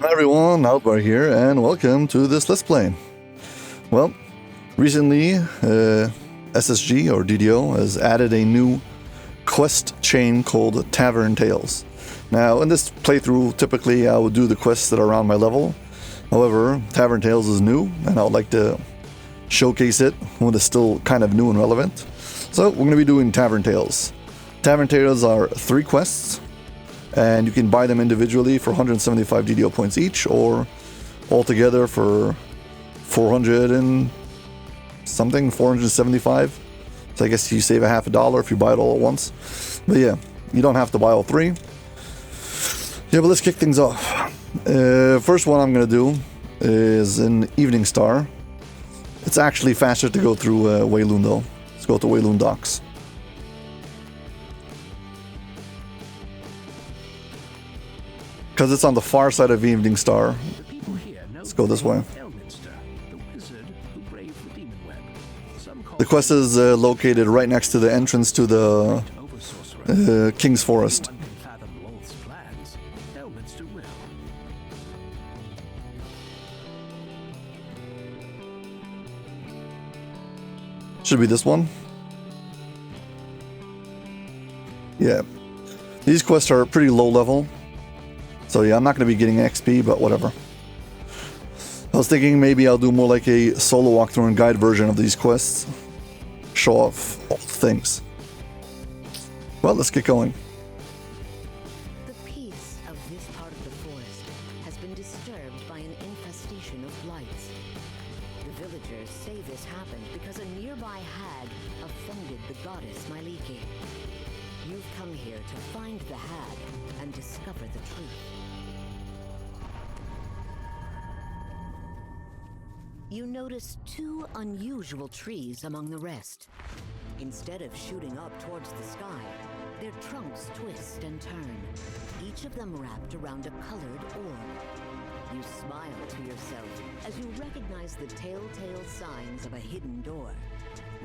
Hi everyone, Aldbar here, and welcome to this Let's Play. Well, recently, SSG, or DDO, has added a new quest chain called Tavern Tales. Now, in this playthrough, typically I would do the quests that are around my level. However, Tavern Tales is new, and I would like to showcase it when it's still kind of new and relevant. So, we're going to be doing Tavern Tales. Tavern Tales are 3 quests, and you can buy them individually for 175 DDO points each, or altogether for 400 and something, 475. So I guess you save a half a dollar if you buy it all at once. But yeah, you don't have to buy all 3. Yeah, but let's kick things off. First one I'm gonna do is in Evening Star. It's actually faster to go through Wayloon though. Let's go to Wayloon Docks. Because it's on the far side of Evening Star. Let's go this way. The quest is located right next to the entrance to the King's Forest. Should be this one. Yeah. These quests are pretty low level. So yeah, I'm not going to be getting XP, but whatever. I was thinking maybe I'll do more like a solo walkthrough and guide version of these quests. Show off all the things. Well, let's get going. The peace of this part of the forest has been disturbed by an infestation of blights. The villagers say this happened because a nearby hag offended the goddess Myliki. You've come here to find the hag and discover the truth. You notice 2 unusual trees among the rest. Instead of shooting up towards the sky, their trunks twist and turn, each of them wrapped around a colored orb. You smile to yourself as you recognize the telltale signs of a hidden door.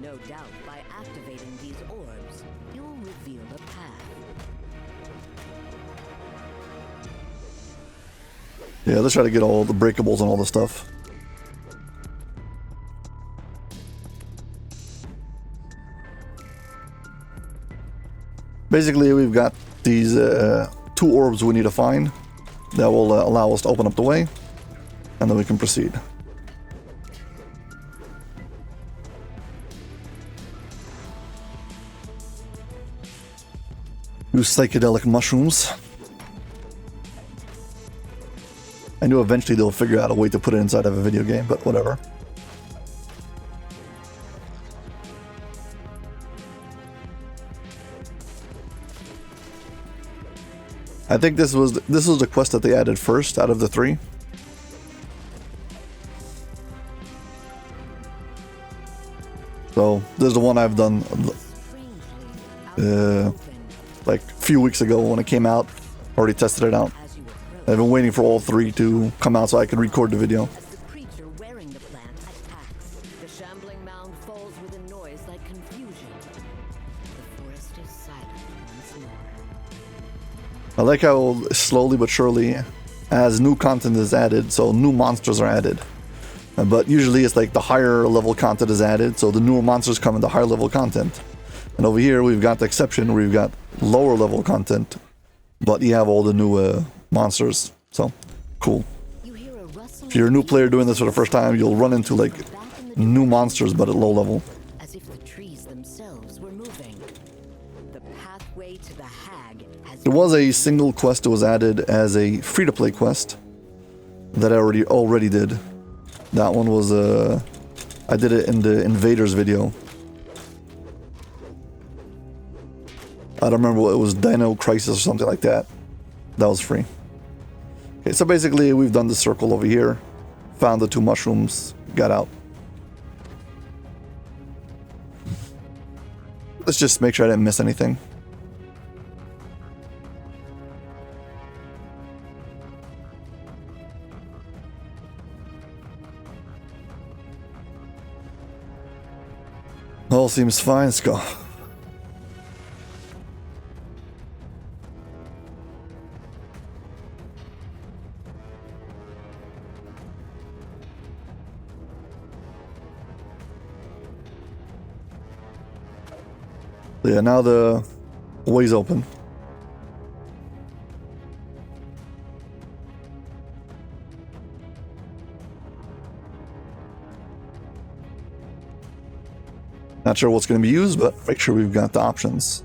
No doubt, by activating these orbs, you'll reveal a path. Yeah, let's try to get all the breakables and all the stuff. Basically, we've got these 2 orbs we need to find that will allow us to open up the way, and then we can proceed. Use psychedelic mushrooms. I knew eventually they'll figure out a way to put it inside of a video game, but whatever. I think this was the quest that they added first out of the 3. So this is the one I've done like a few weeks ago when it came out. Already tested it out. I've been waiting for all 3 to come out so I can record the video. As the creature wearing the plant attacks, the shambling mound falls with a noise like confusion. The forest is silent once more. I like how slowly but surely, as new content is added, so new monsters are added. But usually it's like the higher level content is added, so the newer monsters come in the higher level content. And over here we've got the exception where we've got lower level content, but you have all the new monsters. So, cool. If you're a new player doing this for the first time, you'll run into like new monsters but at low level. As if the trees themselves were moving. The pathway to the hag has There was a single quest that was added as a free-to-play quest that I already did. That one was I did it in the Invaders video. I don't remember what it was, Dino Crisis or something like that. That was free. Okay, so basically we've done the circle over here, found the 2 mushrooms, got out. Let's just make sure I didn't miss anything. All seems fine, let's go. Yeah, now the way's open. Not sure what's going to be used, but make sure we've got the options.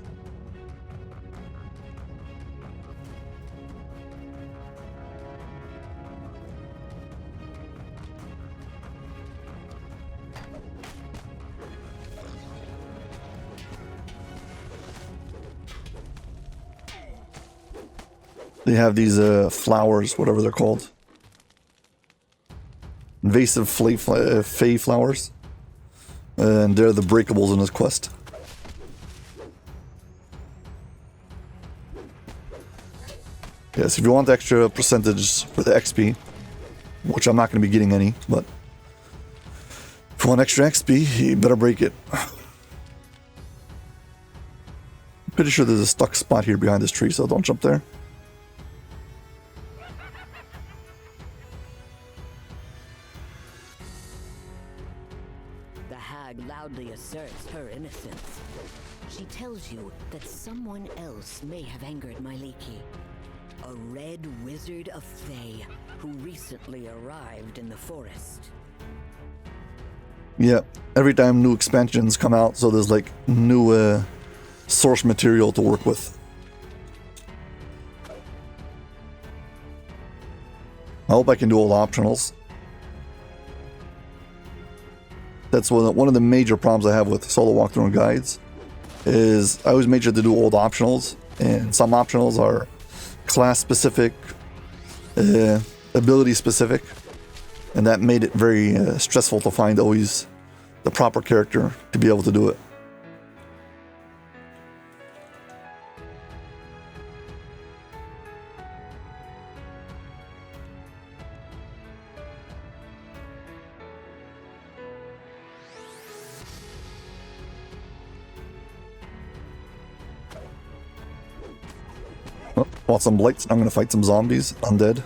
They have these flowers, whatever they're called. Invasive fey flowers. And they're the breakables in this quest. Yes, if you want extra percentage for the XP, which I'm not going to be getting any, but if you want extra XP, you better break it. I'm pretty sure there's a stuck spot here behind this tree, so don't jump there. Loudly asserts her innocence. She tells you that someone else may have angered Myliki. A red wizard of Fey who recently arrived in the forest. Yeah, every time new expansions come out, so there's like new source material to work with. I hope I can do all the optionals. That's one of the major problems I have with solo walkthrough and guides, is I always make sure to do all the optionals, and some optionals are class specific, ability specific, and that made it very stressful to find always the proper character to be able to do it. Want some blights? I'm going to fight some zombies, undead.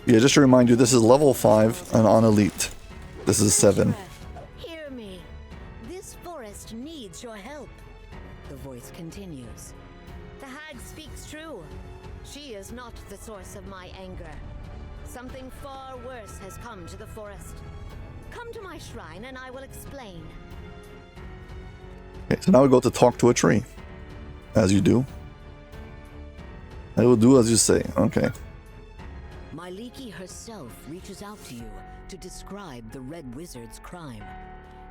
Yeah, just to remind you, this is level 5 and on elite. This is 7. Hear me. This forest needs your help. The voice continues. The hag speaks true. She is not the source of my anger. Something far worse has come to the forest. Come to my shrine and I will explain. Okay, so now we go to talk to a tree. As you do. I will do as you say. Okay. Myliki herself reaches out to you to describe the Red Wizard's crime.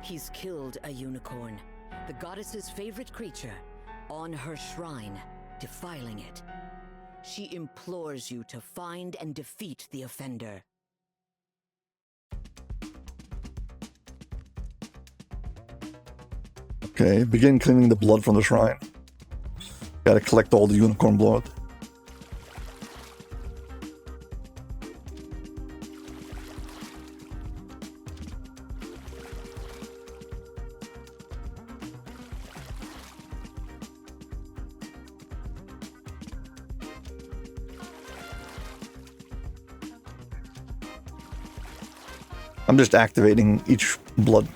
He's killed a unicorn, the goddess's favorite creature, on her shrine, defiling it. She implores you to find and defeat the offender. Okay, begin cleaning the blood from the shrine. Gotta collect all the unicorn blood. I'm just activating each blood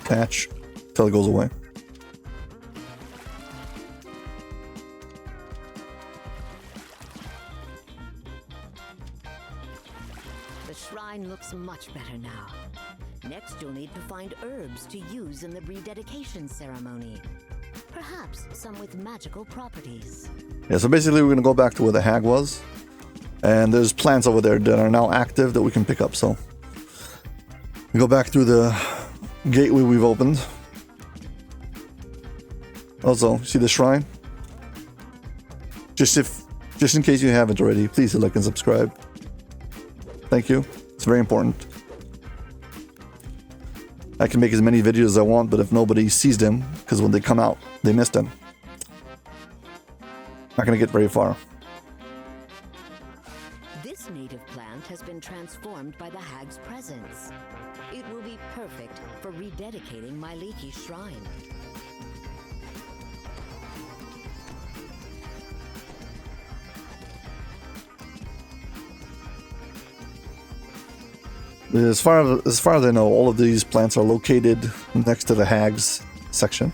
patch until it goes away. The shrine looks much better now. Next, you'll need to find herbs to use in the rededication ceremony. Perhaps some with magical properties. Yeah, so basically we're going to go back to where the hag was. And there's plants over there that are now active that we can pick up, so... We go back through the gateway we've opened. Also, see the shrine? Just in case you haven't already, please hit like and subscribe. Thank you. It's very important. I can make as many videos as I want, but if nobody sees them, because when they come out, they missed them. Not gonna get very far. This native plant has been transformed by the hag's presence. It will be perfect for rededicating Myliki's shrine. As far as I know, all of these plants are located next to the hag's section.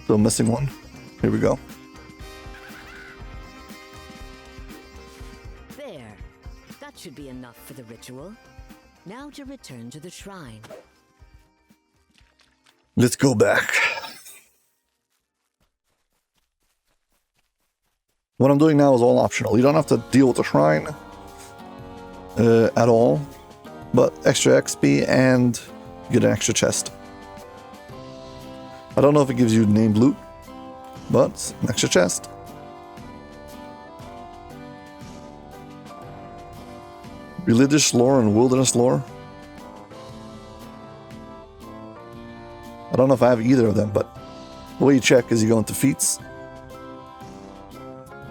Still missing one. Here we go. There. That should be enough for the ritual. Now to return to the shrine. Let's go back. What I'm doing now is all optional. You don't have to deal with the shrine at all, but extra XP and you get an extra chest. I don't know if it gives you named loot, but it's an extra chest. Religious lore and wilderness lore. I don't know if I have either of them, but the way you check is you go into feats.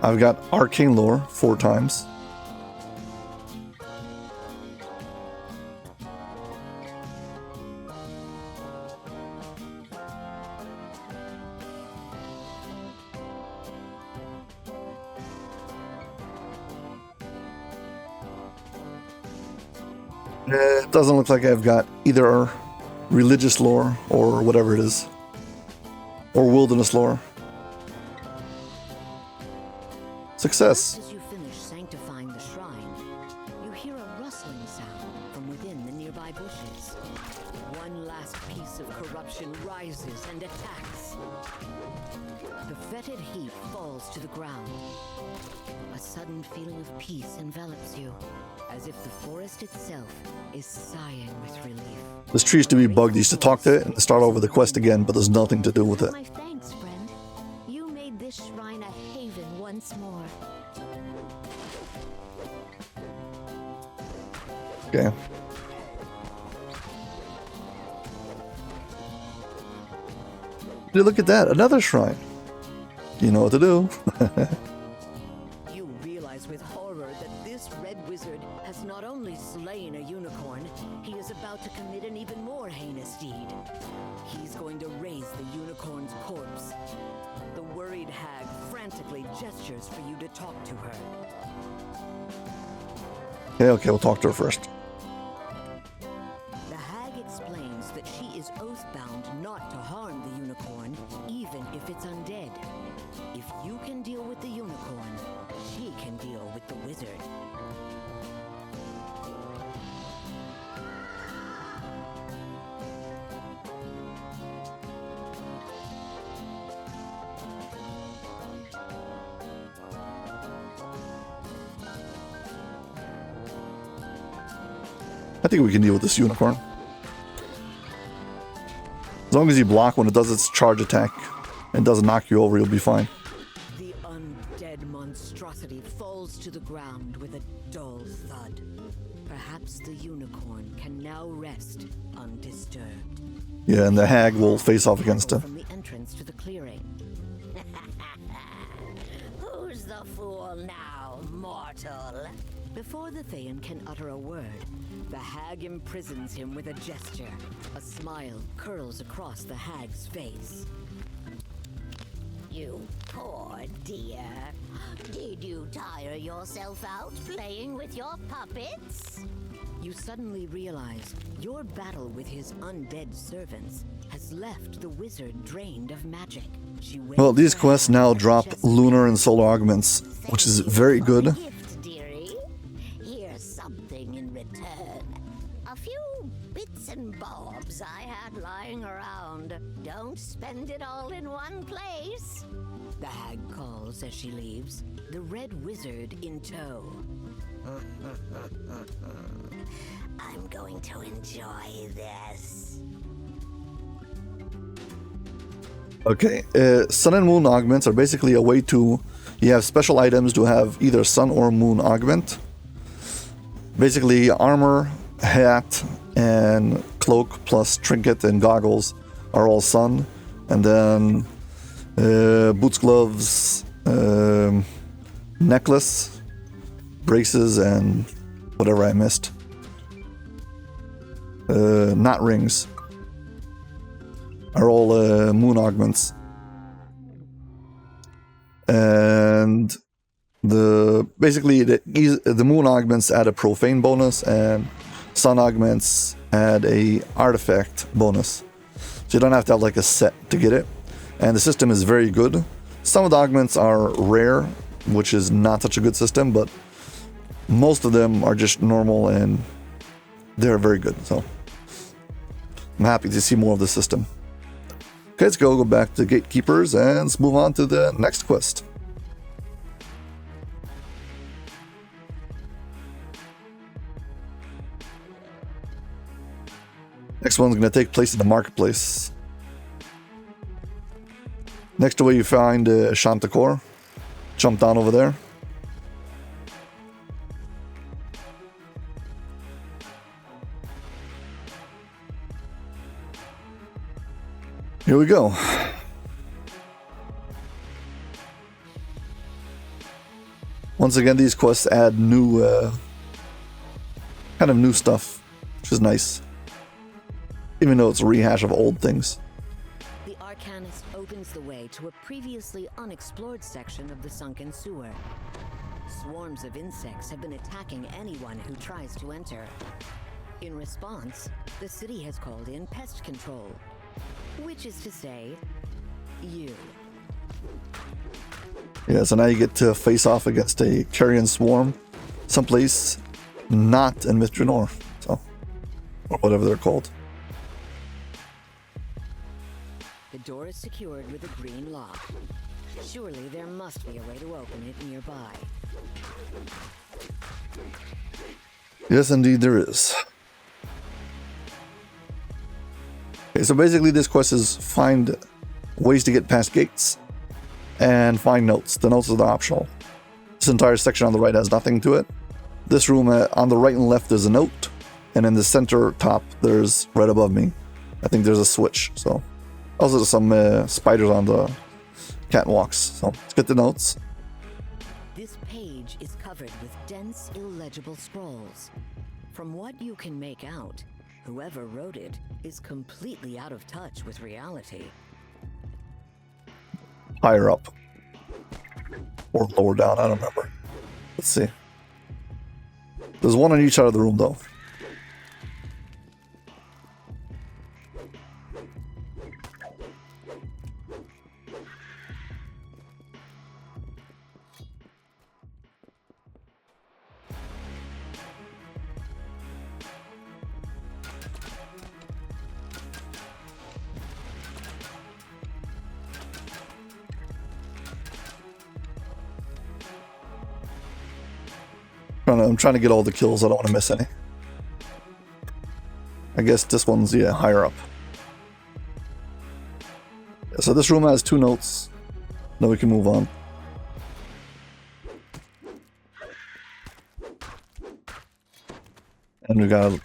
I've got arcane lore 4 times. It doesn't look like I've got either religious lore or whatever it is, or wilderness lore. Success. Just as you finish sanctifying the shrine, you hear a rustling sound from within the nearby bushes. One last piece of corruption rises and attacks. The fetid heap falls to the ground. A sudden feeling of peace envelops you, as if the forest itself is sighing with relief. This tree used to be bugged. You used to talk to it and start over the quest again, but there's nothing to do with it. My thanks, friend. You made this shrine a haven once more. Okay. Hey, look at that, another shrine. You know what to do. You realize with horror that this red wizard has not only slain a unicorn, he is about to commit an even more heinous deed. He's going to raise the unicorn's corpse. The worried hag frantically gestures for you to talk to her. Okay, we'll talk to her first. The hag explains that she is oath-bound not to harm the unicorn, even if it's undead. If you can deal with the unicorn, she can deal with the wizard. I think we can deal with this unicorn. As long as you block when it does its charge attack and doesn't knock you over, you'll be fine. The undead monstrosity falls to the ground with a dull thud. Perhaps the unicorn can now rest undisturbed. Yeah, and the hag will face off against him. From the entrance to the clearing. Who's the fool now, mortal? Before the Thayan can utter a word, the hag imprisons him with a gesture. A smile curls across the hag's face. You poor dear. Did you tire yourself out playing with your puppets? You suddenly realize your battle with his undead servants has left the wizard drained of magic. Well, these quests now drop lunar and solar augments, which is very good. Here's something in return. A few bits and bobs I had lying around. Don't spend it all in one place. The hag calls as she leaves, the red wizard in tow. I'm going to enjoy this. Okay, sun and moon augments are basically a way to... You have special items to have either sun or moon augment. Basically, armor, hat, and cloak plus trinket and goggles are all sun. And then boots, gloves, necklace, braces, and whatever I missed. Knot rings are all moon augments. And basically the moon augments add a profane bonus and sun augments add a artifact bonus. So you don't have to have like a set to get it. and the system is very good. Some of the augments are rare, which is not such a good system, but most of them are just normal and they're very good. So I'm happy to see more of the system. Okay, let's go back to Gatekeepers and let's move on to the next quest. Next one's going to take place in the marketplace. Next to where you find Chanticleer. Jump down over there. Here we go. Once again, these quests add new, kind of new stuff, which is nice. Even though it's a rehash of old things. The Arcanist opens the way to a previously unexplored section of the sunken sewer. Swarms of insects have been attacking anyone who tries to enter. In response, the city has called in pest control, which is to say, you. Yeah, so now you get to face off against a carrion swarm someplace not in Mithranor, so, or whatever they're called. The door is secured with a green lock. Surely there must be a way to open it nearby. Yes, indeed there is. Okay, so basically this quest is find ways to get past gates and find notes. The notes are optional. This entire section on the right has nothing to it. This room on the right and left there's a note, and in the center top there's right above me, I think there's a switch. So also there's some spiders on the catwalks. So let's get the notes. This page is covered with dense, illegible scrolls. From what you can make out, whoever wrote it is completely out of touch with reality. Higher up. Or lower down, I don't remember. Let's see. There's one on each side of the room though. I'm trying to get all the kills. I don't want to miss any. I guess this one's, yeah, higher up. Yeah, so this room has 2 notes. Then we can move on. And we got a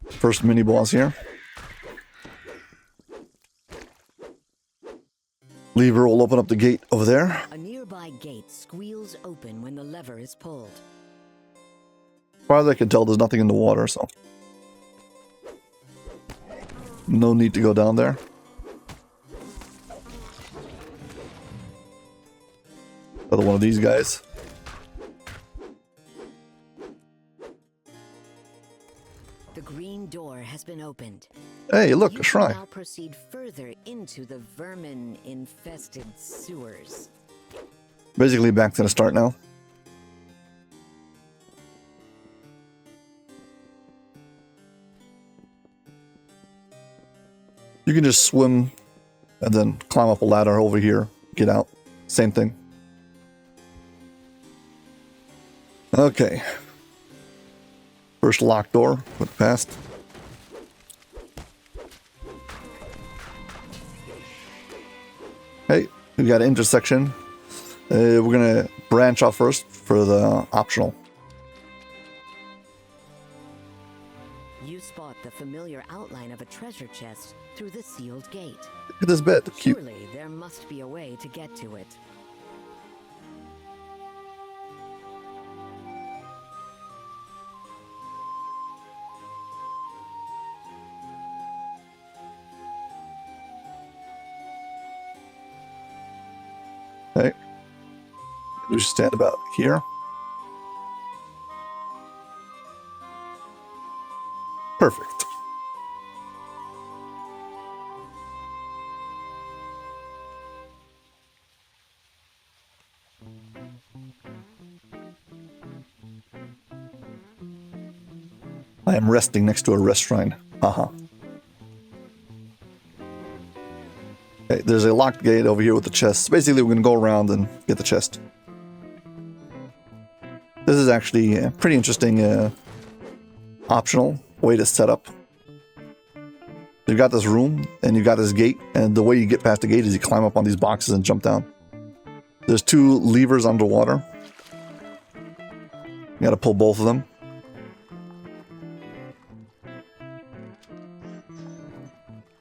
first mini boss here. Lever will open up the gate over there. A nearby gate squeals open when the lever is pulled. As far as I can tell, there's nothing in the water, so no need to go down there. Another one of these guys. The green door has been opened. Hey, look, You a can shrine. now proceed further into the vermin-infested sewers. Basically back to the start now. You can just swim and then climb up a ladder over here, get out. Same thing. Okay. First locked door, went past. Hey, we got an intersection. We're gonna branch off first for the optional. You spot the familiar outline of a treasure chest through the sealed gate. Look at this bed, cute. Surely there must be a way to get to it. Okay. We should stand about here. Perfect. I am resting next to a rest shrine. Haha. Okay, there's a locked gate over here with the chest. Basically, we're going to go around and get the chest. This is actually a pretty interesting optional way to set up. You've got this room, and you've got this gate, and the way you get past the gate is you climb up on these boxes and jump down. There's 2 levers underwater. You gotta pull both of them.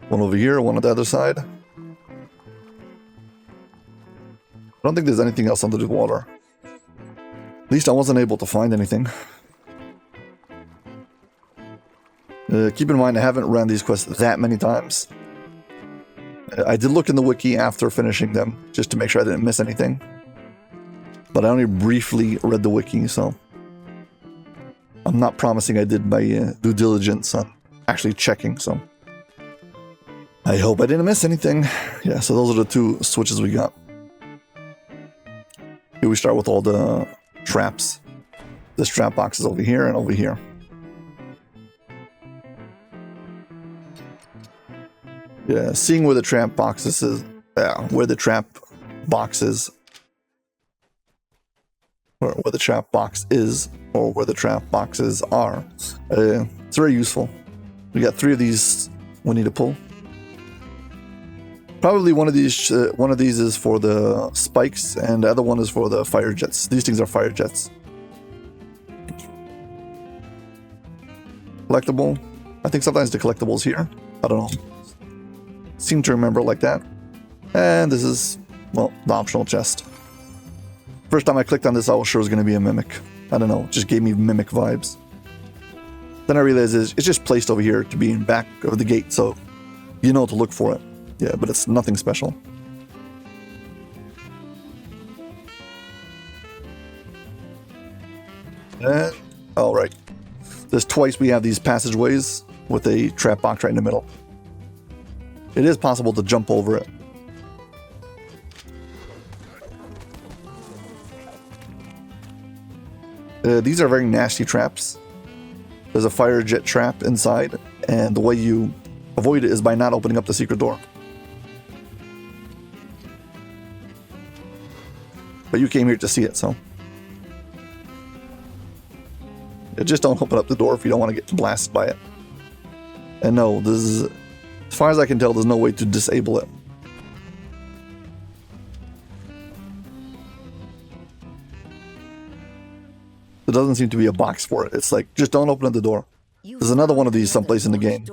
One over here, one on the other side. I don't think there's anything else under the water. At least I wasn't able to find anything. Keep in mind, I haven't ran these quests that many times. I did look in the wiki after finishing them, just to make sure I didn't miss anything. But I only briefly read the wiki, so I'm not promising I did my due diligence on actually checking, so I hope I didn't miss anything. Yeah, so those are the 2 switches we got. Here we start with all the traps. This trap box is over here and over here. Yeah, seeing where the trap boxes is, where the trap boxes, or where the trap box is, or where the trap boxes are, it's very useful. We got 3 of these we need to pull. Probably one of these is for the spikes, and the other one is for the fire jets. These things are fire jets. Collectible. I think sometimes the collectible is here. I don't know. Seem to remember it like that. And this is, well, the optional chest. First time I clicked on this, I was sure it was going to be a mimic. I don't know, it just gave me mimic vibes. Then I realized it's just placed over here to be in back of the gate, so you know to look for it. Yeah, but it's nothing special. And, all right. There's twice we have these passageways with a trap box right in the middle. It is possible to jump over it. These are very nasty traps. There's a fire jet trap inside, and the way you avoid it is by not opening up the secret door. But you came here to see it, so. Just don't open up the door if you don't want to get blasted by it. And no, this is, as far as I can tell, there's no way to disable it. There doesn't seem to be a box for it. It's like, just don't open up the door. There's another one of these someplace in the game,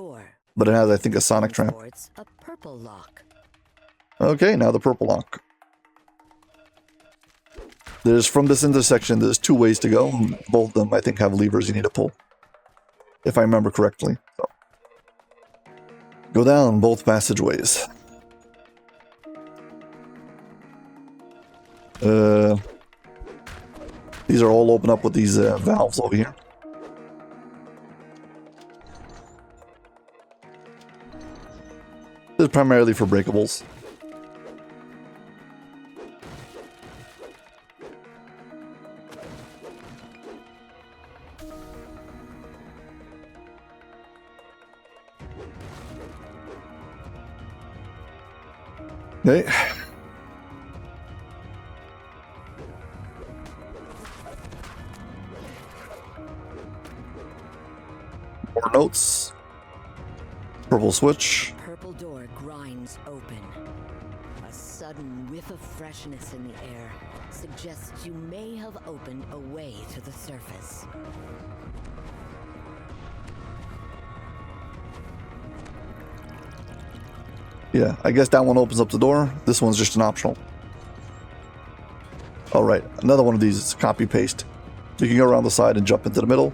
but it has, I think, a sonic trap. A purple lock. Okay, now the purple lock. There's, from this intersection, there's 2 ways to go. Both of them, I think, have levers you need to pull, if I remember correctly. So. Go down both passageways. These are all open up with these valves over here. This is primarily for breakables. Okay. More notes. Purple switch. Purple door grinds open. A sudden whiff of freshness in the air suggests you may have opened a way to the surface. Yeah, I guess that one opens up the door. This one's just an optional. Alright, another one of these is copy paste. You can go around the side and jump into the middle.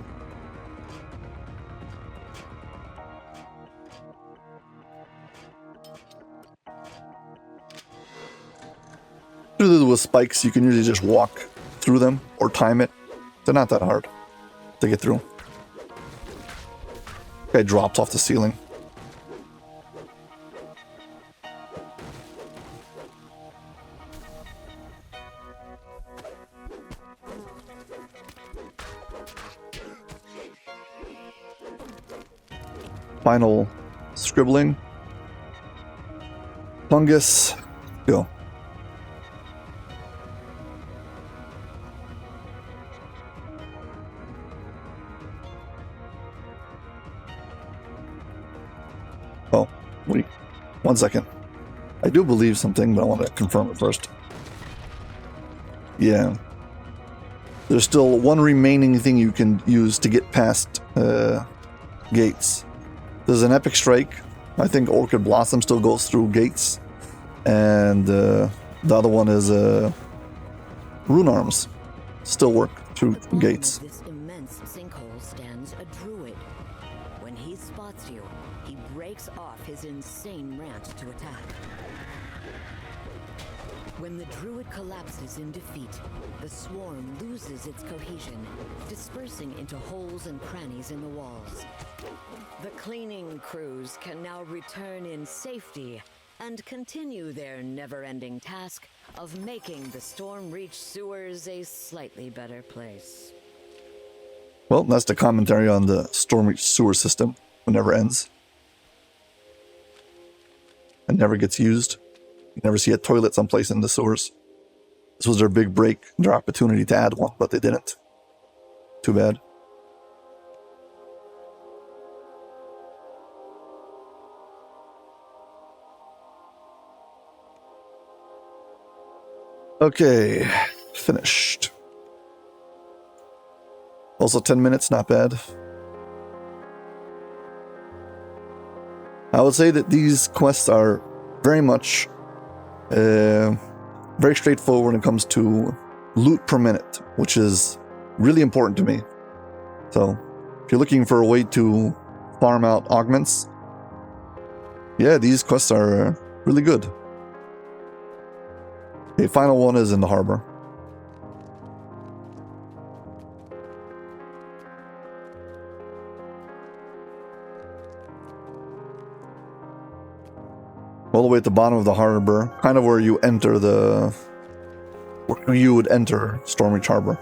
With spikes, you can usually just walk through them or time it. They're not that hard to get through. Guy drops off the ceiling. final scribbling. Fungus, go. Oh, wait, 1 second. I do believe something, but I want to confirm it first. Yeah. There's still one remaining thing you can use to get past gates. There's an Epic Strike. I think Orchid Blossom still goes through gates. And the other one is Rune Arms. Still work through gates. This immense sinkhole stands a druid. When he spots you, he breaks off his insane rant to attack. When the druid collapses in defeat, the swarm loses its cohesion, dispersing into holes and crannies in the walls. The cleaning crews can now return in safety and continue their never-ending task of making the Stormreach sewers a slightly better place. Well, that's the commentary on the Stormreach sewer system. It never ends. It never gets used. You never see a toilet someplace in the sewers. This was their big break, their opportunity to add one, but they didn't. Too bad. Okay, finished. Also 10 minutes, not bad. I would say that these quests are very much very straightforward when it comes to loot per minute, which is really important to me. So if you're looking for a way to farm out augments, yeah, these quests are really good. Okay, final one is in the harbor. All the way at the bottom of the harbor, kind of where you enter where you would enter Stormreach Harbor.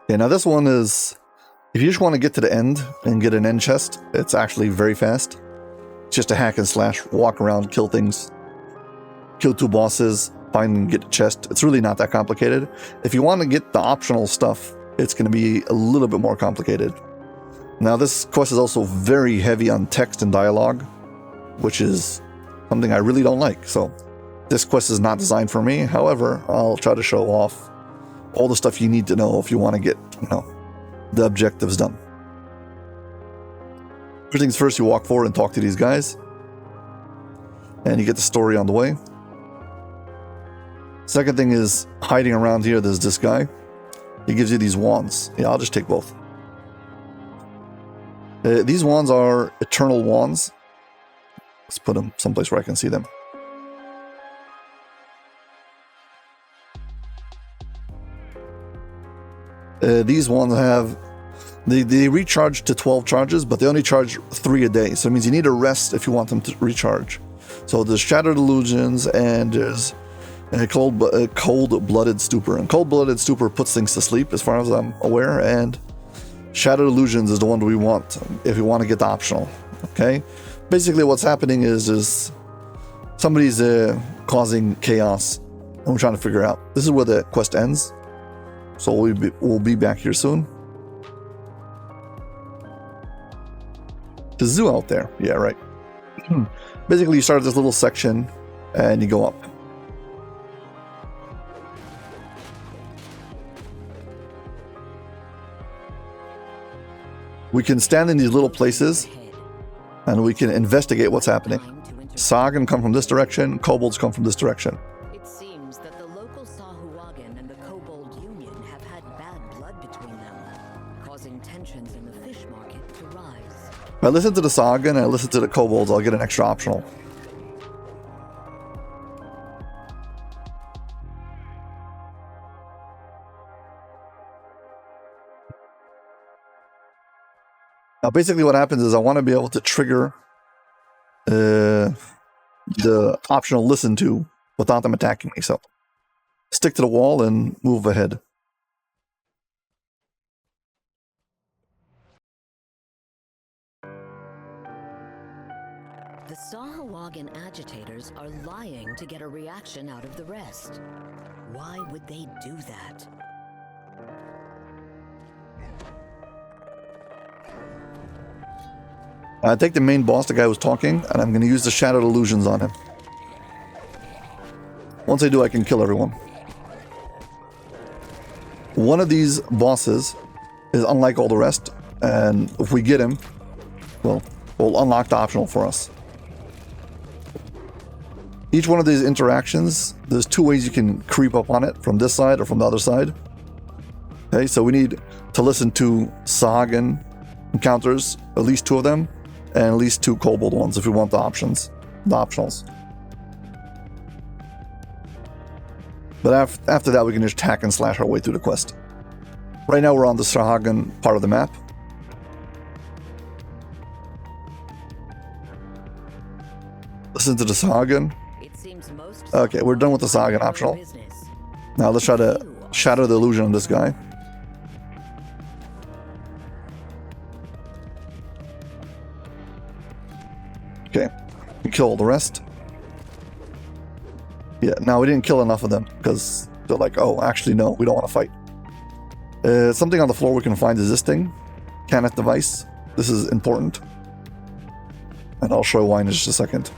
Okay, now this one is, if you just want to get to the end and get an end chest, it's actually very fast. It's just a hack and slash, walk around, kill things, kill 2 bosses, find and get a chest. It's really not that complicated. If you want to get the optional stuff, it's going to be a little bit more complicated. Now this quest is also very heavy on text and dialogue, which is something I really don't like. So this quest is not designed for me. However, I'll try to show off all the stuff you need to know if you want to get, the objectives done. First things first, you walk forward and talk to these guys, and you get the story on the way. Second thing is hiding around here. There's this guy. He gives you these wands. Yeah, I'll just take both. These wands are eternal wands. Let's put them someplace where I can see them. These wands have... They recharge to 12 charges, but they only charge 3 a day. So it means you need to rest if you want them to recharge. So there's Shattered Illusions and there's Cold-Blooded Stupor. And Cold-Blooded Stupor puts things to sleep, as far as I'm aware, and Shattered Illusions is the one we want if you want to get the optional. Okay? Basically what's happening is somebody's causing chaos, and we're trying to figure out. This is where the quest ends. So we'll be back here soon. The zoo out there. Yeah, right. Basically, you start this little section, and you go up. We can stand in these little places, and we can investigate what's happening. Sagan come from this direction, kobolds come from this direction. It seems that the local Sahuagin and the Kobold Union have had bad blood between them, causing tensions in the fish market to rise. If I listen to the Sagan and I listen to the kobolds, I'll get an extra optional. Now, basically what happens is I want to be able to trigger the optional listen to without them attacking me. So stick to the wall and move ahead. The Sahuagin agitators are lying to get a reaction out of the rest. Why would they do that? I take the main boss, the guy who was talking, and I'm going to use the Shattered Illusions on him. Once I do, I can kill everyone. One of these bosses is unlike all the rest, and if we get him, well, we'll unlock the optional for us. Each one of these interactions, there's two ways you can creep up on it, from this side or from the other side. Okay, so we need to listen to Sahuagin encounters, at least 2 of them, and at least 2 kobold ones if we want the options, the optionals. But after that, we can just hack and slash our way through the quest. Right now, we're on the Sahuagin part of the map. Listen to the Sahuagin. Okay, we're done with the Sahuagin optional. Now let's try to shatter the illusion on this guy. Okay, we kill all the rest. Yeah, now we didn't kill enough of them because they're like, oh, actually, no, we don't want to fight. Something on the floor we can find is this thing, Cannot device. This is important. And I'll show you why in just a second.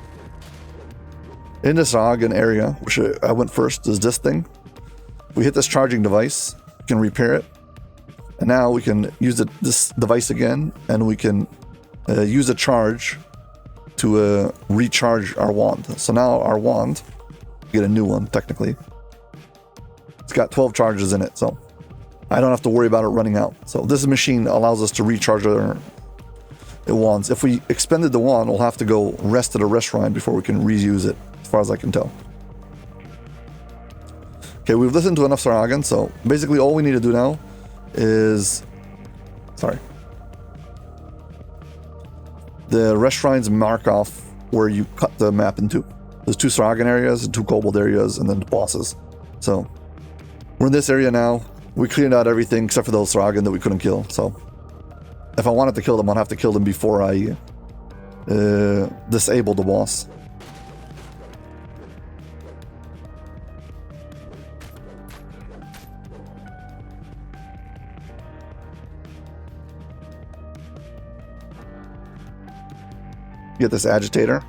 In this Sahuagin area, which I went first, is this thing. We hit this charging device, we can repair it. And now we can use this device again, and we can use a charge to recharge our wand. So now our wand, get a new one technically. It's got 12 charges in it, so I don't have to worry about it running out. So this machine allows us to recharge our wands. If we expended the wand, we'll have to go rest at a rest shrine before we can reuse it, as far as I can tell. Okay, we've listened to enough Sahuagin, so basically all we need to do now is... Sorry. The rest shrines mark off where you cut the map into. There's 2 Sahuagin areas and 2 kobold areas, and then the bosses. So we're in this area now. We cleared out everything except for those Sahuagin that we couldn't kill. So if I wanted to kill them, I'd have to kill them before I disable the boss. Get this agitator.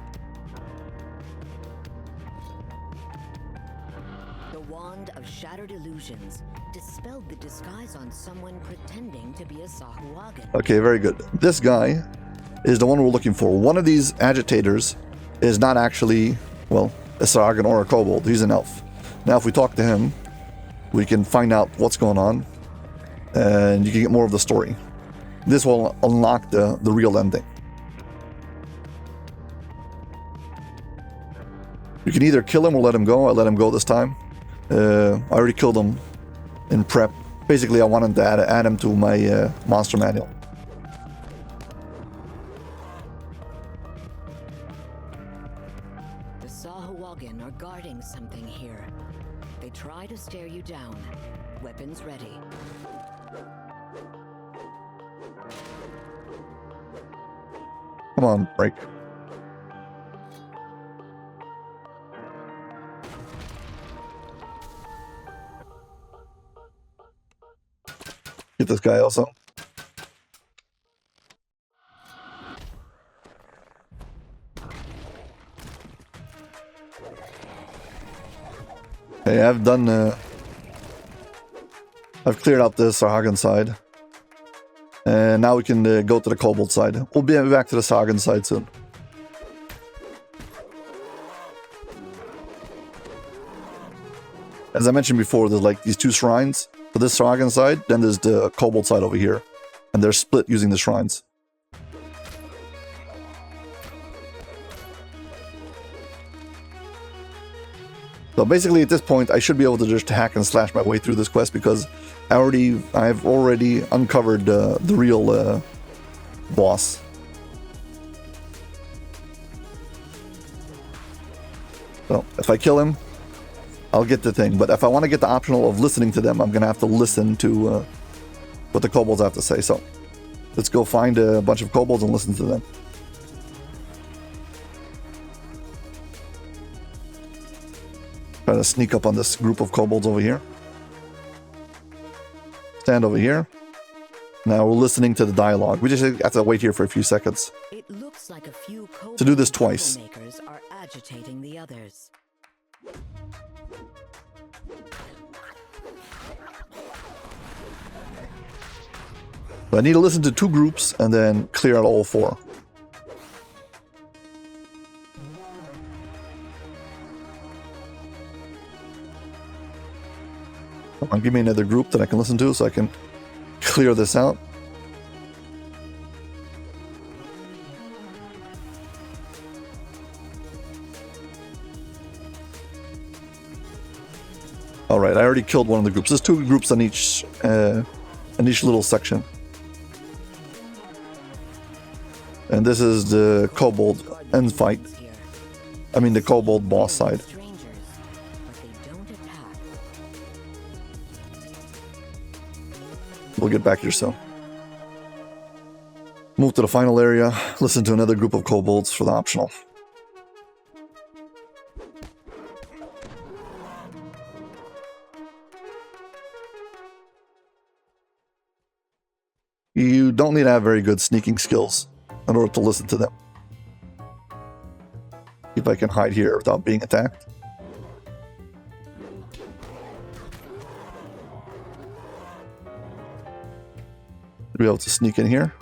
The wand of shattered illusions dispelled the disguise on someone pretending to be a Sahuagin. Okay, very good. This guy is the one we're looking for. One of these agitators is not actually, well, a Sahuagin or a kobold. He's an elf. Now, if we talk to him, we can find out what's going on, and you can get more of the story. This will unlock the real ending. You can either kill him or let him go. I let him go this time. I already killed him in prep. Basically, I wanted to add him to my monster manual. The Sahuagin are guarding something here. They try to stare you down. Weapons ready. Come on, break. Get this guy also. Hey, I've done. I've cleared out the Sahuagin side, and now we can go to the kobold side. We'll be back to the Sahuagin side soon. As I mentioned before, there's like these 2 shrines. For this Sahuagin side, then there's the kobold side over here. And they're split using the shrines. So basically at this point, I should be able to just hack and slash my way through this quest because I've already uncovered the real boss. So if I kill him, I'll get the thing. But if I want to get the optional of listening to them, I'm going to have to listen to what the kobolds have to say. So let's go find a bunch of kobolds and listen to them. Try to sneak up on this group of kobolds over here. Stand over here. Now we're listening to the dialogue. We just have to wait here for a few seconds. It looks like a few To do this twice. troublemakers are agitating the others. But I need to listen to 2 groups and then clear out all 4. Come on, give me another group that I can listen to so I can clear this out. Alright, I already killed one of the groups. There's 2 groups on each little section. And this is the kobold end fight. I mean the kobold boss side. Strangers, but they don't attack. We'll get back here soon. Move to the final area. Listen to another group of kobolds for the optional. You don't need to have very good sneaking skills in order to listen to them. See if I can hide here without being attacked. Be able to sneak in here.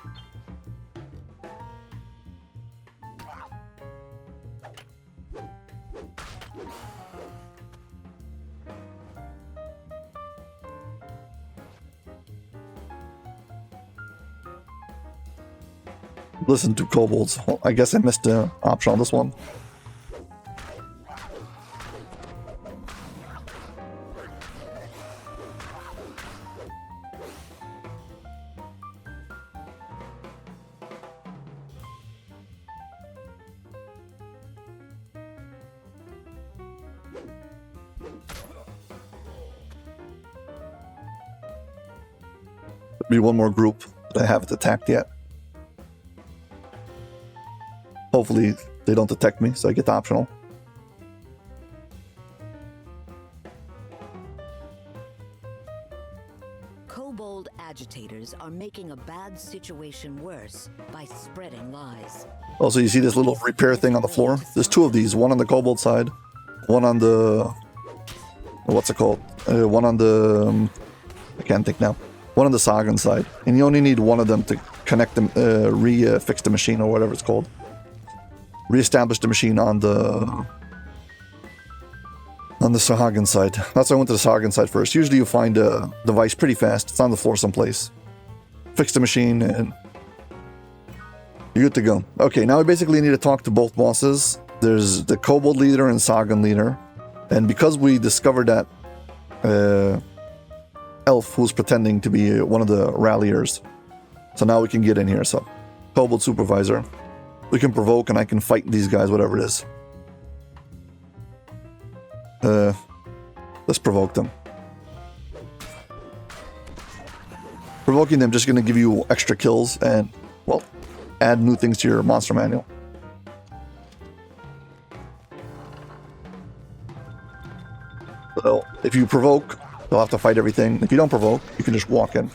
Listen to kobolds. Well, I guess I missed the option on this one. There'll be one more group that I haven't attacked yet. Hopefully they don't detect me, so I get the optional. Kobold agitators are making a bad situation worse by spreading lies. Also, you see this little repair thing on the floor? There's 2 of these. One on the kobold side. One on the... What's it called? One on the... I can't think now. One on the Sagan side. And you only need one of them to connect them, fix the machine or whatever it's called. Re-establish the machine on the Sahagan side. That's why I went to the Sahagan side first. Usually you find a device pretty fast. It's on the floor someplace. Fix the machine and you're good to go. Okay, now we basically need to talk to both bosses. There's the Kobold leader and Sagan leader. And because we discovered that elf who's pretending to be one of the ralliers, so now we can get in here. So, Kobold supervisor. We can provoke and I can fight these guys, whatever it is. Let's provoke them. Provoking them just going to give you extra kills and, well, add new things to your monster manual. So, if you provoke, you'll have to fight everything. If you don't provoke, you can just walk in.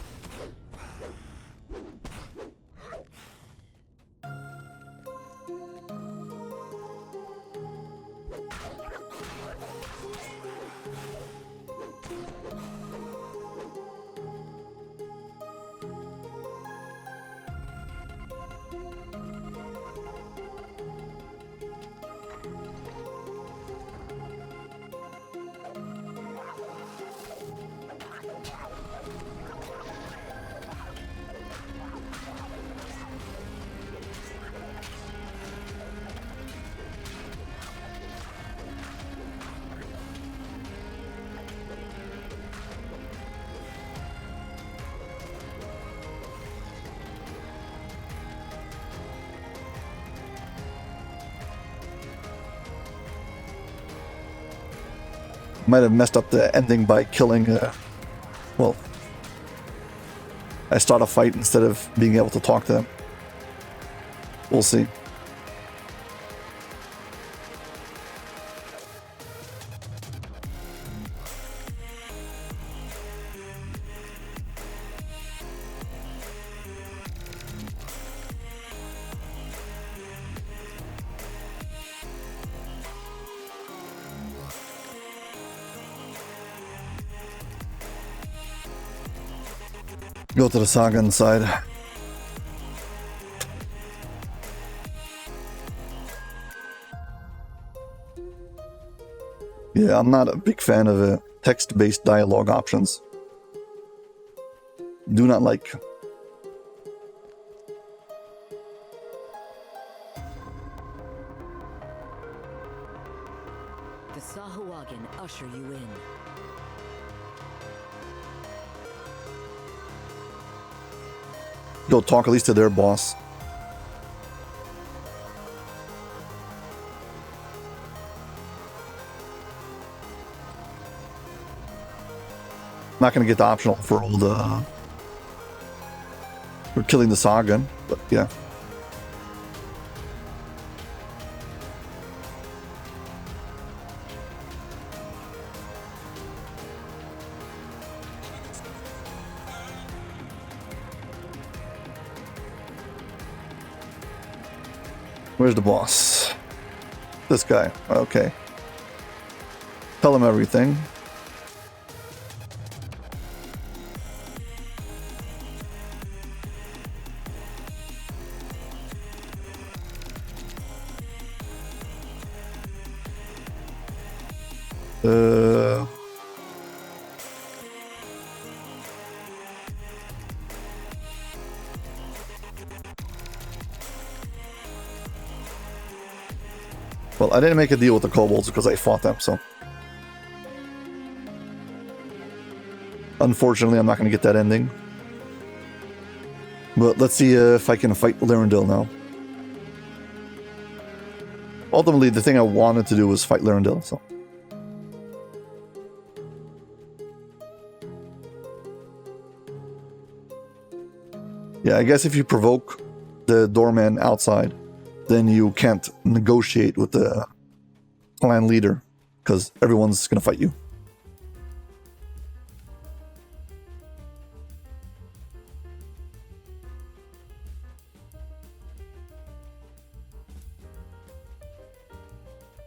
Might have messed up the ending by killing, well, I start a fight instead of being able to talk to them. We'll see. Go to the saga inside. Yeah, I'm not a big fan of text-based dialogue options. Do not like. The Sahuagin usher you in. Go talk at least to their boss. Not gonna get the optional for all the for killing the Sagan, but yeah. Where's the boss? This guy. Okay. Tell him everything. Well, I didn't make a deal with the kobolds because I fought them, so... Unfortunately, I'm not going to get that ending. But let's see if I can fight Lyrandil now. Ultimately, the thing I wanted to do was fight Lyrandil, so... Yeah, I guess if you provoke the doorman outside, then you can't negotiate with the clan leader, because everyone's going to fight you.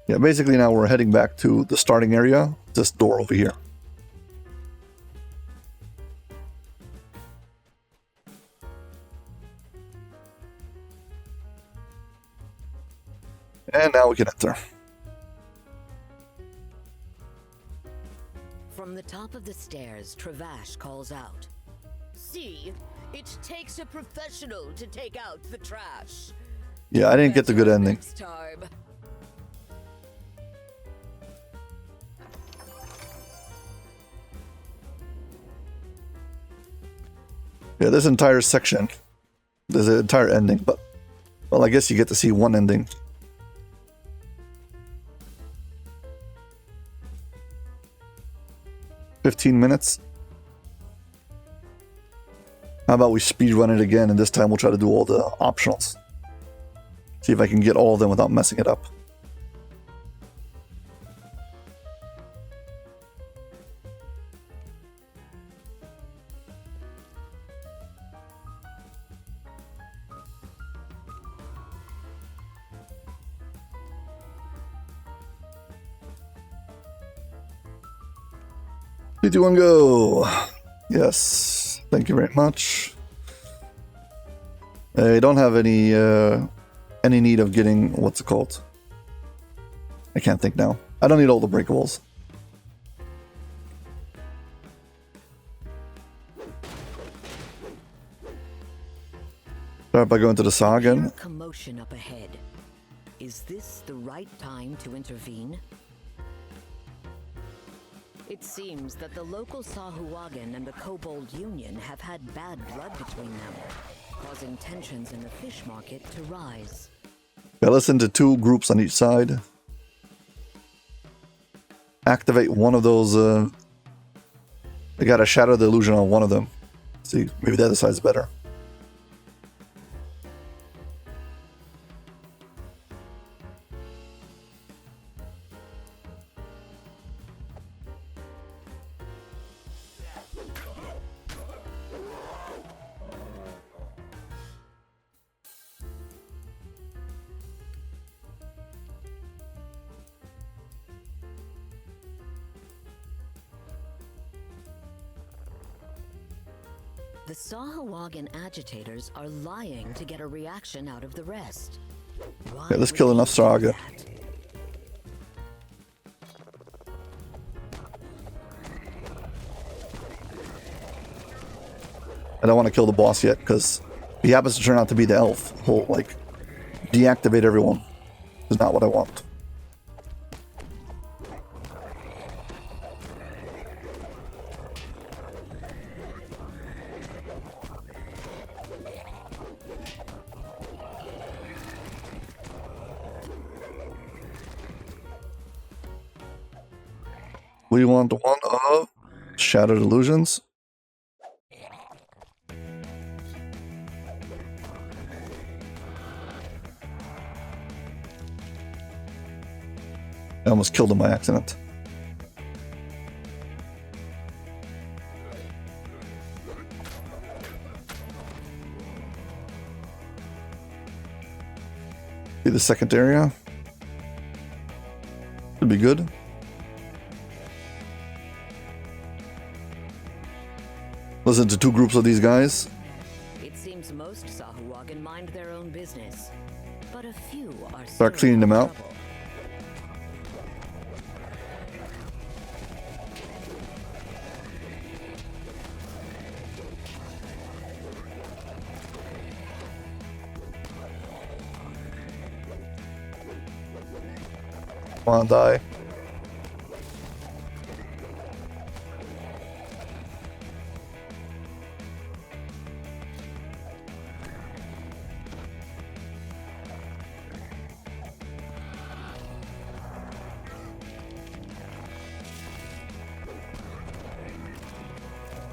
Yeah, basically now we're heading back to the starting area, this door over here. And now we can enter. From the top of the stairs, Travash calls out. See, it takes a professional to take out the trash. Yeah, I didn't get the good ending. Next time. Yeah, this entire section, there's an entire ending, but, well, I guess you get to see one ending. $15 minutes. How about we speedrun it again, and this time we'll try to do all the optionals. See if I can get all of them without messing it up. Three, two, one, go. Yes, thank you very much. I don't have any need of getting, what's it called? I can't think now. I don't need all the breakables. Start by going to the Sagan. Commotion up ahead. Is this the right time to intervene? It seems that the local Sahuagin and the Kobold Union have had bad blood between them, causing tensions in the fish market to rise. Yeah, listen to two groups on each side. activate one of those. I gotta shatter the illusion on one of them. See, maybe the other side's better. The Sahuagin agitators are lying to get a reaction out of the rest. Why Okay, let's would kill they enough do Saga. that? I don't want to kill the boss yet because he happens to turn out to be the elf. He'll like deactivate everyone. Is not what I want. We want one of Shattered Illusions. I almost killed him by accident. See the second area? Should be good. Listen to two groups of these guys. It seems most Sahuagin mind their own business, but a few are Start cleaning them out. trouble. Come on, die.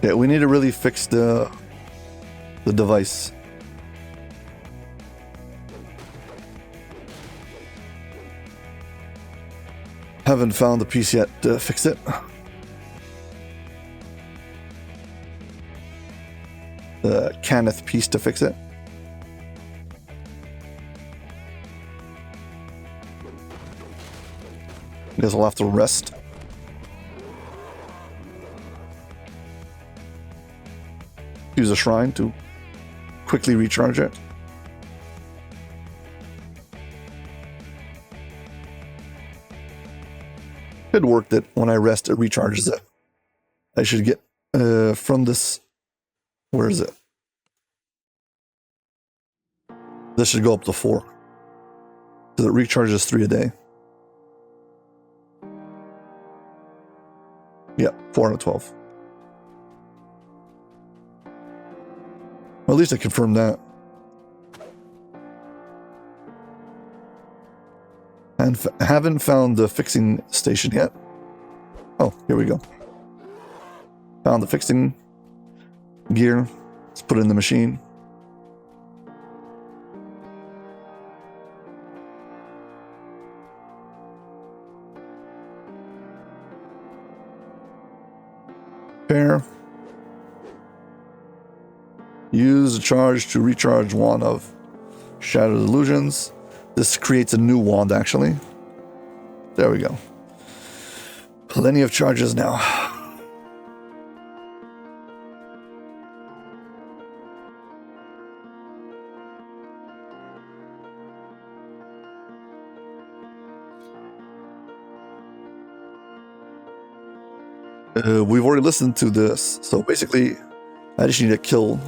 Yeah, we need to really fix the device. Haven't found the piece yet to fix it. The Canneth piece to fix it. Guess I'll have to rest. Use a shrine to quickly recharge it. It worked that when I rest, it recharges it. I should get from this. Where is it? This should go up to 4. So it recharges 3 a day. Yeah, 4 out of 12. Well, at least I confirmed that. And haven't found the fixing station yet. Oh, here we go. Found the fixing gear. Let's put it in the machine. Repair. Use the charge to recharge one of Shattered Illusions. This creates a new wand, actually. There we go. Plenty of charges now. We've already listened to this, so basically, I just need to kill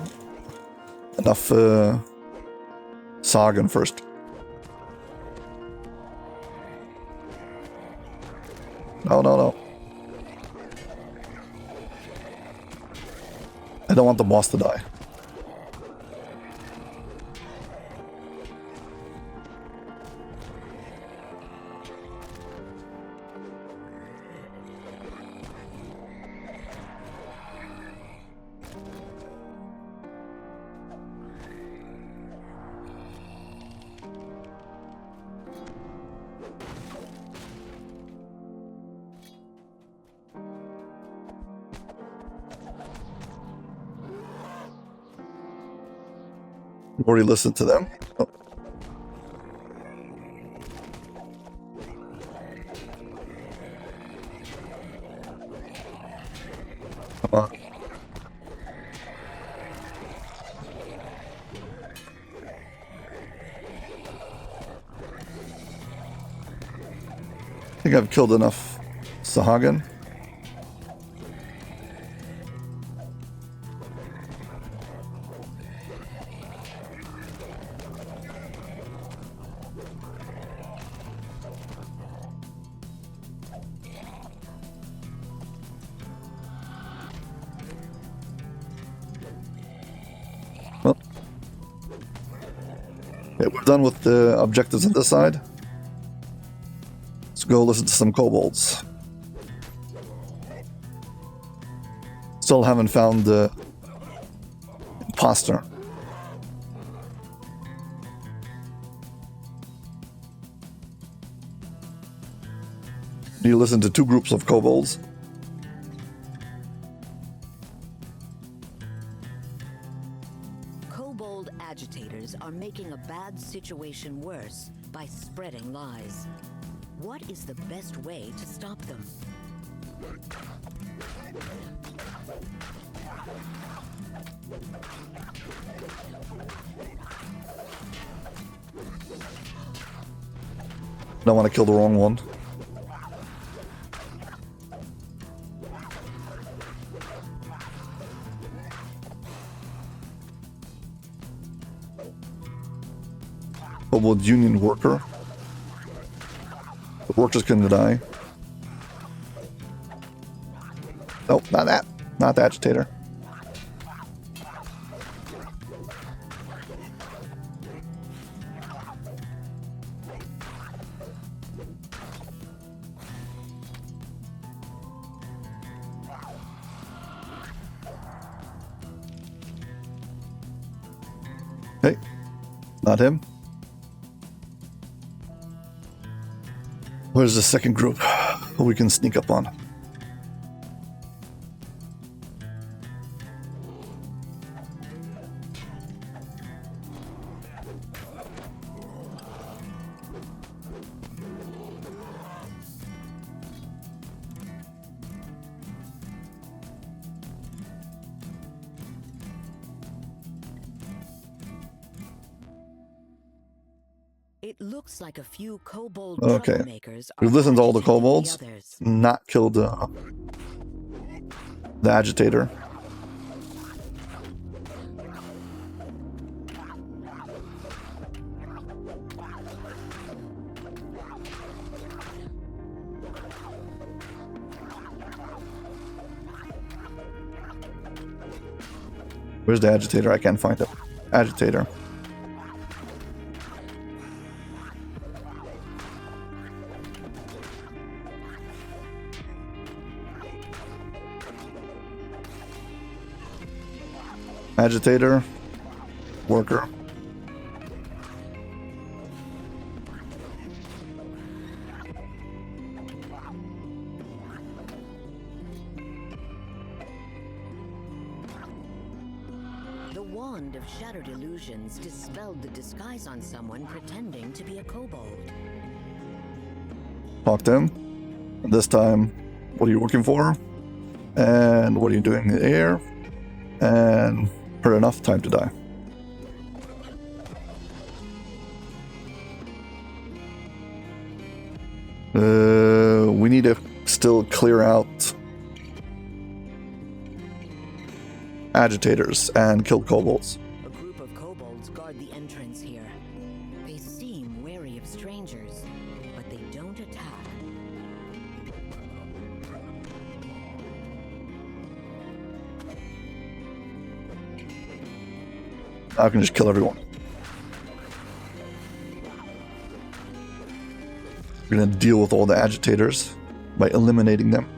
enough Sagan first. No. I don't want the boss to die. Already listened to them. Oh. Come on. I think I've killed enough Sahagin. Well, yeah, we're done with the objectives on this side. Let's go listen to some kobolds. Still haven't found the imposter. Need to listen to two groups of kobolds. Kobold agitators are making a bad situation worse by spreading lies. What is the best way to stop them? Don't want to kill the wrong one. Kobold union worker. The workers can die. Nope, not that. Not the agitator. Hey, not him. Where's the second group who we can sneak up on? It looks like a few kobold Okay. troublemakers are We've listened to all the agitating kobolds. others. Not killed the agitator. Where's the agitator? I can't find it. Agitator. Agitator. Worker. The wand of shattered illusions dispelled the disguise on someone pretending to be a kobold. Talk to him. This time, what are you working for? And what are you doing in the air? And heard enough, time to die. We need to still clear out agitators and kill kobolds. A group of kobolds guard the entrance here. They seem wary of strangers, but they don't attack. I can just kill everyone. We're gonna deal with all the agitators by eliminating them.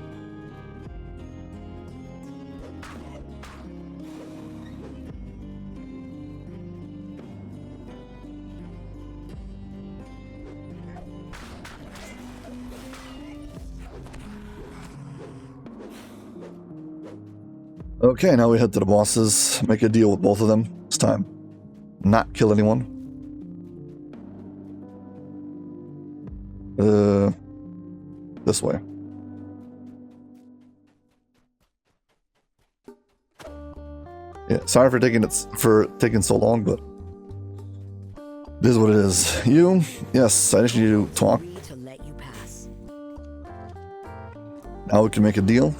Okay, now we head to the bosses, make a deal with both of them this time. not kill anyone. This way. Yeah, sorry for taking so long, but it is what it is. You? Yes, I just need you to talk. To let you pass. Now we can make a deal.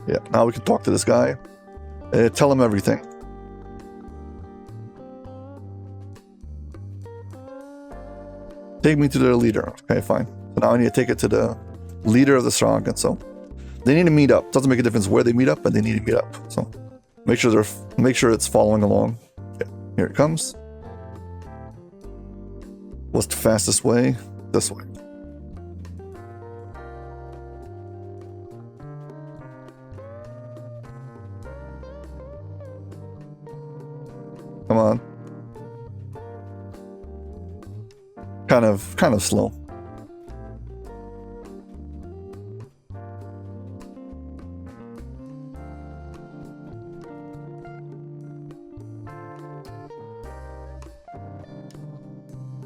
Yeah, now we can talk to this guy. Tell him everything. Take me to their leader. Okay, fine. So now I need to take it to the leader of the Sragan. So they need to meet up. Doesn't make a difference where they meet up, but they need to meet up. So make sure it's following along. Okay, here it comes. What's the fastest way? This way. Come on. Kind of slow.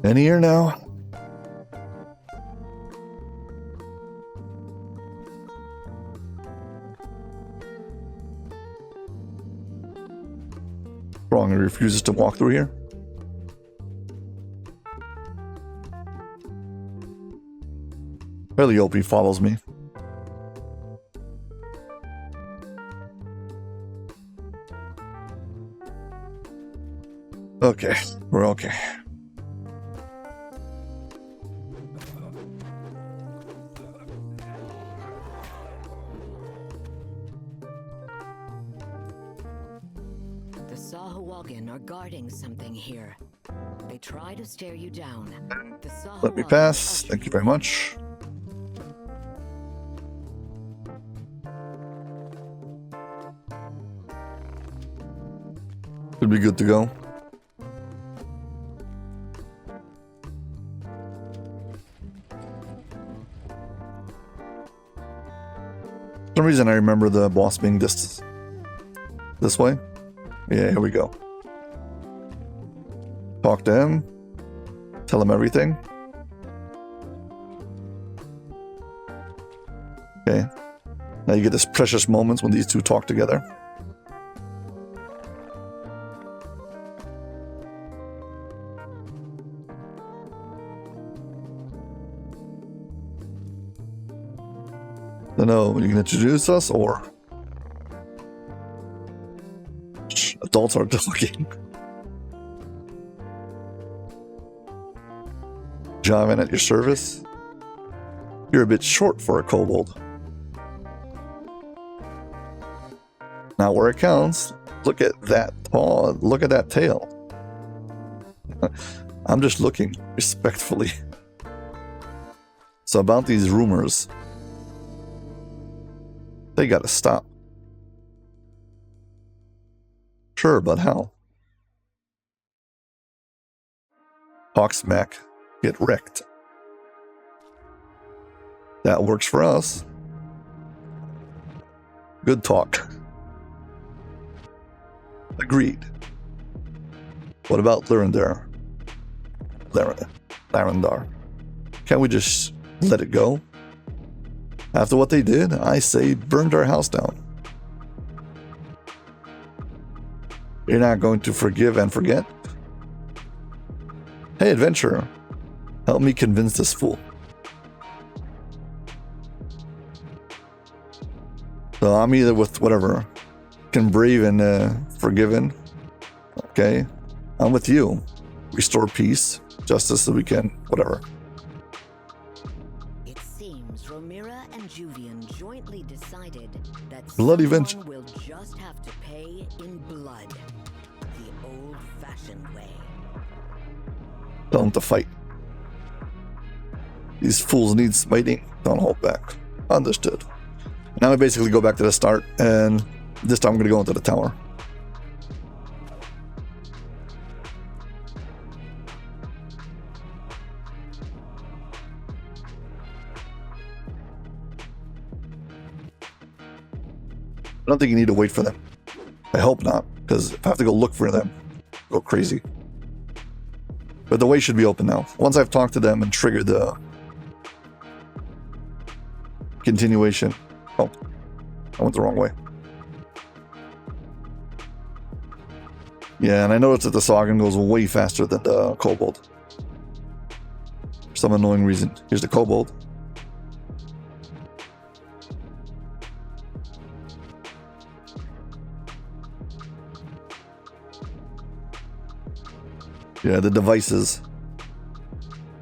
In here now. Wrong, he refuses to walk through here. Really hope he follows me. Okay, we're okay. The Sahuagin are guarding something here. They try to stare you down. The Let me Sahuagin pass. usher Thank you very much. Should be good to go. For some reason I remember the boss being this way. Yeah, here we go. Talk to him. Tell him everything. Okay. Now you get this precious moments when these two talk together. Don't know, you can introduce us or adults are talking. Javan at your service. You're a bit short for a kobold. Now where it counts, look at that paw, look at that tail. I'm just looking respectfully. So about these rumors, they gotta stop. Sure, but how? Talk smack, get wrecked. That works for us. Good talk. Agreed. What about Lyrandar? Larandar. Can't we just let it go? After what they did, I say burned our house down. You're not going to forgive and forget? Hey, adventurer, help me convince this fool. So I'm either with whatever, can brave and forgiven. Okay, I'm with you. Restore peace, justice, so we can whatever. It seems Romira and Juvian jointly decided that Bloody someone vengeance. will just have to pay in blood, the old-fashioned way. Tell them to fight. These fools need smiting. Don't hold back. Understood. Now we basically go back to the start and This time I'm going to go into the tower. I don't think you need to wait for them. I hope not, because if I have to go look for them, I'll go crazy. But the way should be open now. Once I've talked to them and triggered the continuation. Oh, I went the wrong way. Yeah, and I noticed that the Sagan goes way faster than the Kobold. For some annoying reason. Here's the Kobold. Yeah, the devices.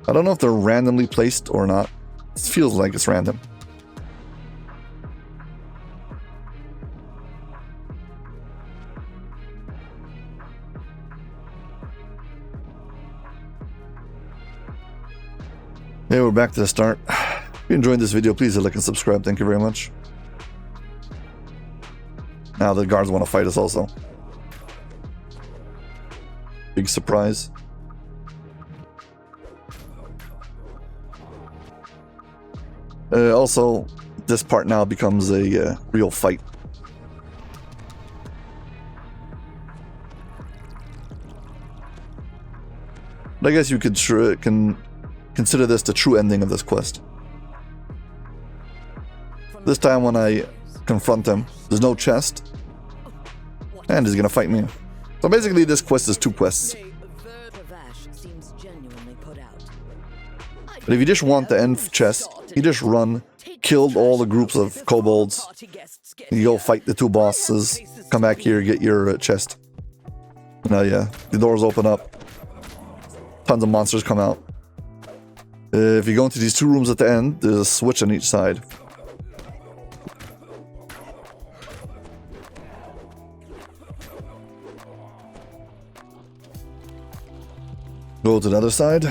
I don't know if they're randomly placed or not. It feels like it's random. Hey, we're back to the start. If you enjoyed this video, please hit like and subscribe. Thank you very much. Now the guards want to fight us also. Big surprise. Also, this part now becomes a real fight. But I guess you could can consider this the true ending of this quest. This time when I confront him, there's no chest, and he's gonna fight me. So basically this quest is 2 quests. But if you just want the end chest, you just run, kill all the groups of kobolds, you go fight the 2 bosses, come back here, get your chest. Now yeah, the doors open up, tons of monsters come out. If you go into these 2 rooms at the end, there's a switch on each side. Go to the other side.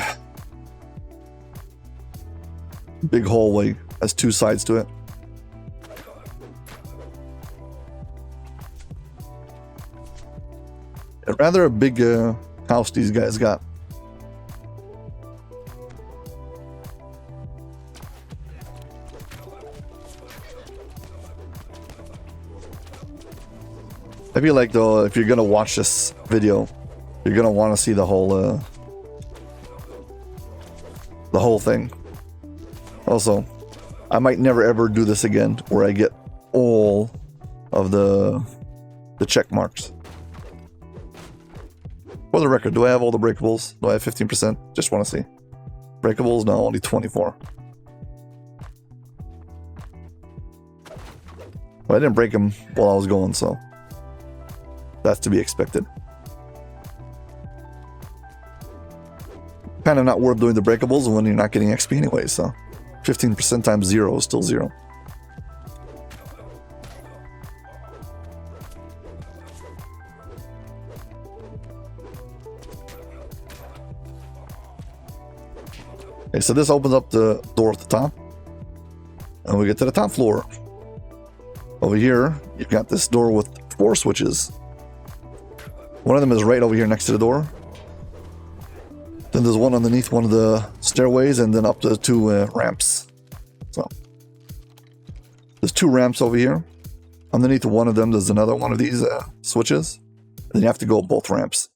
Big hallway has 2 sides to it. Rather a big house these guys got. I feel like though, if you're gonna watch this video, you're gonna want to see the whole thing. Also, I might never ever do this again, where I get all of the check marks. For the record, do I have all the breakables? Do I have 15%? Just want to see. Breakables? No, only 24. Well, I didn't break them while I was going, so that's to be expected. Kind of not worth doing the breakables when you're not getting XP anyway, so 15% times 0 is still 0. Okay, so this opens up the door at the top, and we get to the top floor. Over here, you've got this door with 4 switches. One of them is right over here next to the door. Then there's one underneath one of the stairways, and then up to 2 ramps. So there's 2 ramps over here. Underneath one of them, there's another one of these switches. And then you have to go both ramps.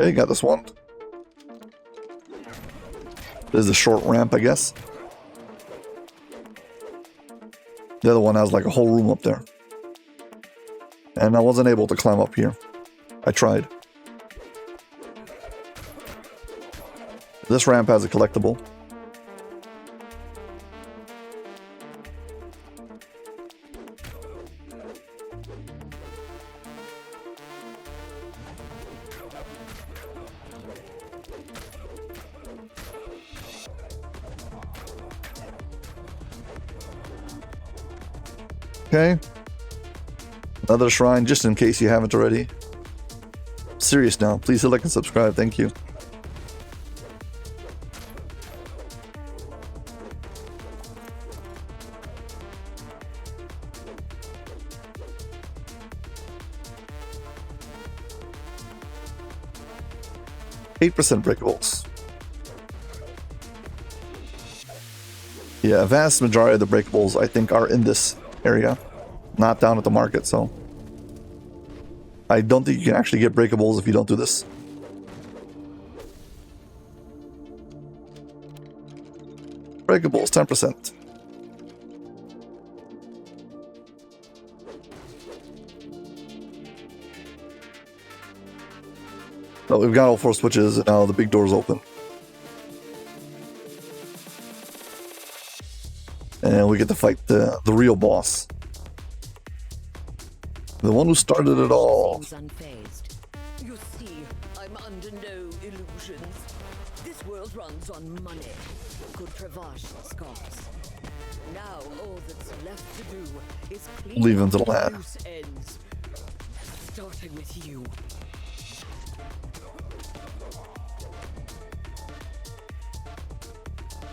Okay, got this one. There's a short ramp, I guess. The other one has like a whole room up there. And I wasn't able to climb up here. I tried. This ramp has a collectible. Okay. Another shrine, just in case you haven't already. Serious now. Please hit like and subscribe. Thank you. 8% breakables. Yeah, a vast majority of the breakables, I think, are in this area, not down at the market, so I don't think you can actually get breakables if you don't do this. Breakables, 10%. Well, we've got all 4 switches, and now the big door's open. And we get to fight the real boss. The one who started it all. Unfazed. You see, I'm under no illusions. This world runs on money. Good Travash scoffs. Now all that's left to do is clean Leave him to up the lad. loose ends. Starting with you.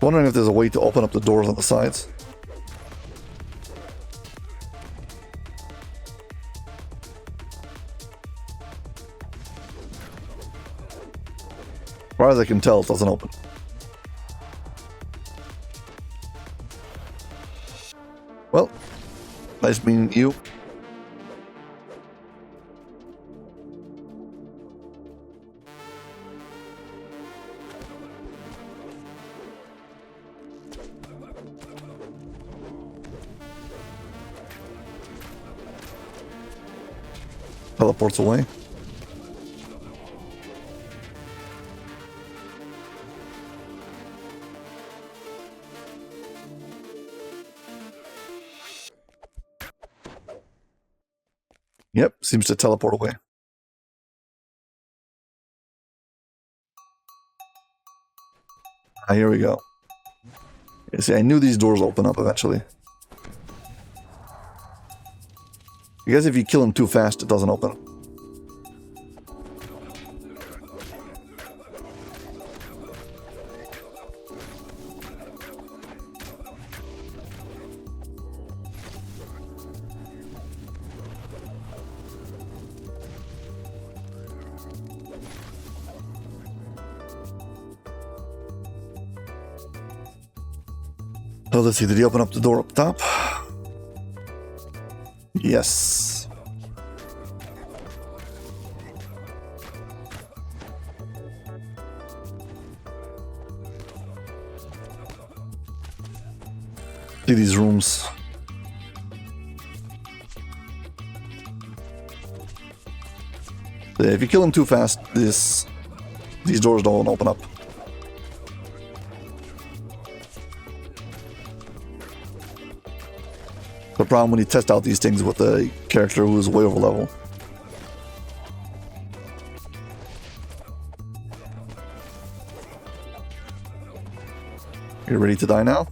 Wondering if there's a way to open up the doors on the sides. As far as I can tell, it doesn't open. Well, nice meeting you. Teleports away. Yep, seems to teleport away. Ah, here we go. You see, I knew these doors open up eventually. I guess if you kill him too fast, it doesn't open. So let's see, did he open up the door up top? Yes. See these rooms. If you kill him too fast, these doors don't open up. The problem when you test out these things with a character who is way over level. You're ready to die now?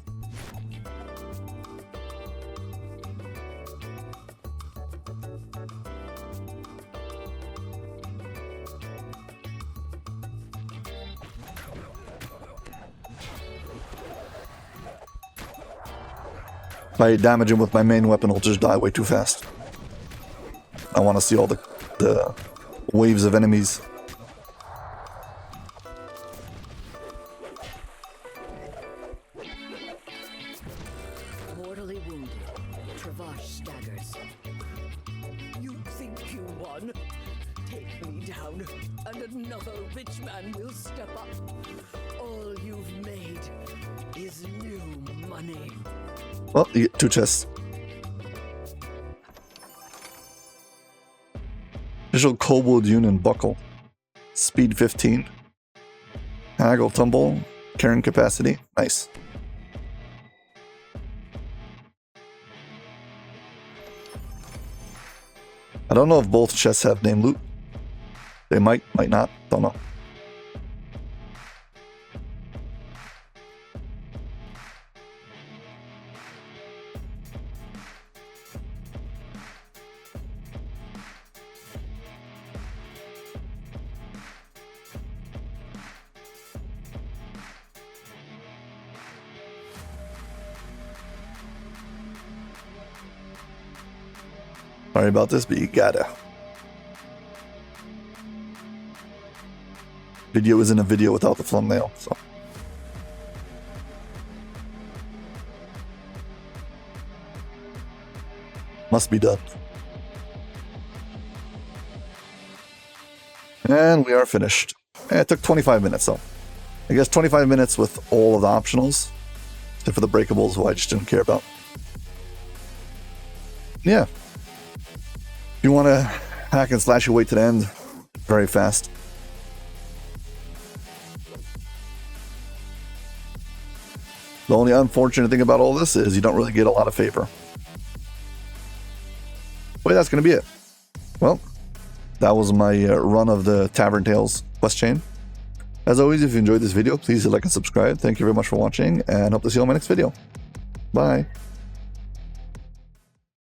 If I damage him with my main weapon, he'll just die way too fast. I want to see all the waves of enemies. Mortally wounded, Travash staggers. You think you won? Take me down, and another rich man will step up. All you've made is new money. Well, you get 2 chests. Visual Kobold Union Buckle. Speed 15. Haggle Tumble. Carrying capacity. Nice. I don't know if both chests have name loot. They might not. Don't know. Sorry about this, but you gotta. video isn't a video without the thumbnail, so. Must be done. And we are finished. It took 25 minutes though. I guess 25 minutes with all of the optionals, except for the breakables, who I just didn't care about. Yeah. If you want to hack and slash your way to the end very fast. The only unfortunate thing about all this is you don't really get a lot of favor. Well, that's going to be it. Well, that was my run of the Tavern Tales quest chain. As always, if you enjoyed this video, please hit like and subscribe. Thank you very much for watching, and hope to see you on my next video. Bye.